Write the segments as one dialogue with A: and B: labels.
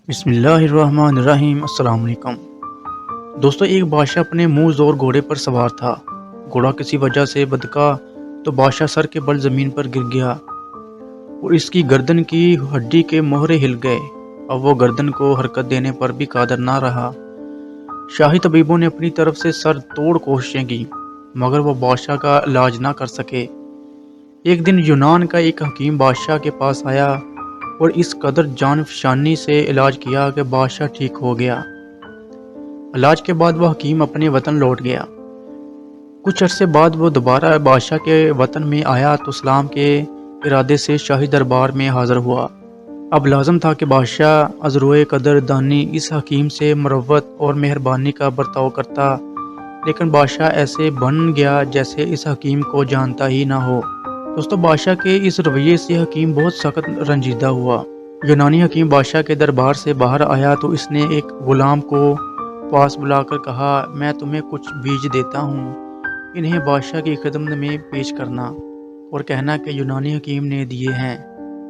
A: بسم اللہ الرحمن الرحیم۔ السلام علیکم دوستو، ایک بادشاہ اپنے منہ زور گھوڑے پر سوار تھا۔ گھوڑا کسی وجہ سے بدکا تو بادشاہ سر کے بل زمین پر گر گیا اور اس کی گردن کی ہڈی کے مہرے ہل گئے۔ اب وہ گردن کو حرکت دینے پر بھی قادر نہ رہا۔ شاہی طبیبوں نے اپنی طرف سے سر توڑ کوششیں کی مگر وہ بادشاہ کا علاج نہ کر سکے۔ ایک دن یونان کا ایک حکیم بادشاہ کے پاس آیا اور اس قدر جان فشانی سے علاج کیا کہ بادشاہ ٹھیک ہو گیا۔ علاج کے بعد وہ حکیم اپنے وطن لوٹ گیا۔ کچھ عرصے بعد وہ دوبارہ بادشاہ کے وطن میں آیا تو سلام کے ارادے سے شاہی دربار میں حاضر ہوا۔ اب لازم تھا کہ بادشاہ عذروئے قدر دانی اس حکیم سے مروت اور مہربانی کا برتاؤ کرتا، لیکن بادشاہ ایسے بن گیا جیسے اس حکیم کو جانتا ہی نہ ہو۔ دوستو، بادشاہ کے اس رویے سے حکیم بہت سخت رنجیدہ ہوا۔ یونانی حکیم بادشاہ کے دربار سے باہر آیا تو اس نے ایک غلام کو پاس بلا کر کہا، میں تمہیں کچھ بیج دیتا ہوں، انہیں بادشاہ کی خدمت میں پیش کرنا اور کہنا کہ یونانی حکیم نے دیے ہیں۔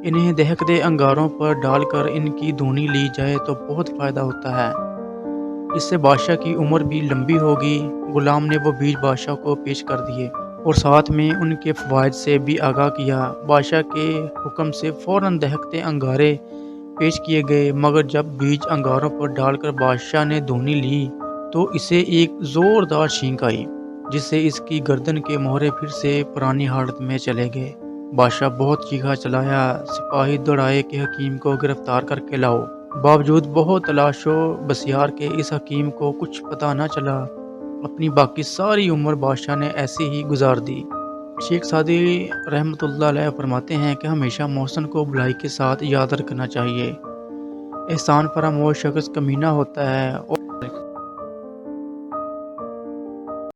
A: انہیں دہکتے انگاروں پر ڈال کر ان کی دھونی لی جائے تو بہت فائدہ ہوتا ہے، اس سے بادشاہ کی عمر بھی لمبی ہوگی۔ غلام نے وہ بیج بادشاہ کو پیش کر دیے اور ساتھ میں ان کے فوائد سے بھی آگاہ کیا۔ بادشاہ کے حکم سے فوراً دہکتے انگارے پیش کیے گئے، مگر جب بیج انگاروں پر ڈال کر بادشاہ نے دھونی لی تو اسے ایک زوردار چھینک آئی، جس سے اس کی گردن کے مہرے پھر سے پرانی حالت میں چلے گئے۔ بادشاہ بہت چیخا چلایا، سپاہی دوڑائے کہ حکیم کو گرفتار کر کے لاؤ۔ باوجود بہت تلاش و بسیار کے اس حکیم کو کچھ پتہ نہ چلا۔ اپنی باقی ساری عمر بادشاہ نے ایسے ہی گزار دی۔ شیخ سعدی رحمۃ اللہ علیہ فرماتے ہیں کہ ہمیشہ محسن کو بھلائی کے ساتھ یاد رکھنا چاہیے۔ احسان فراموش شخص کمینہ ہوتا ہے اور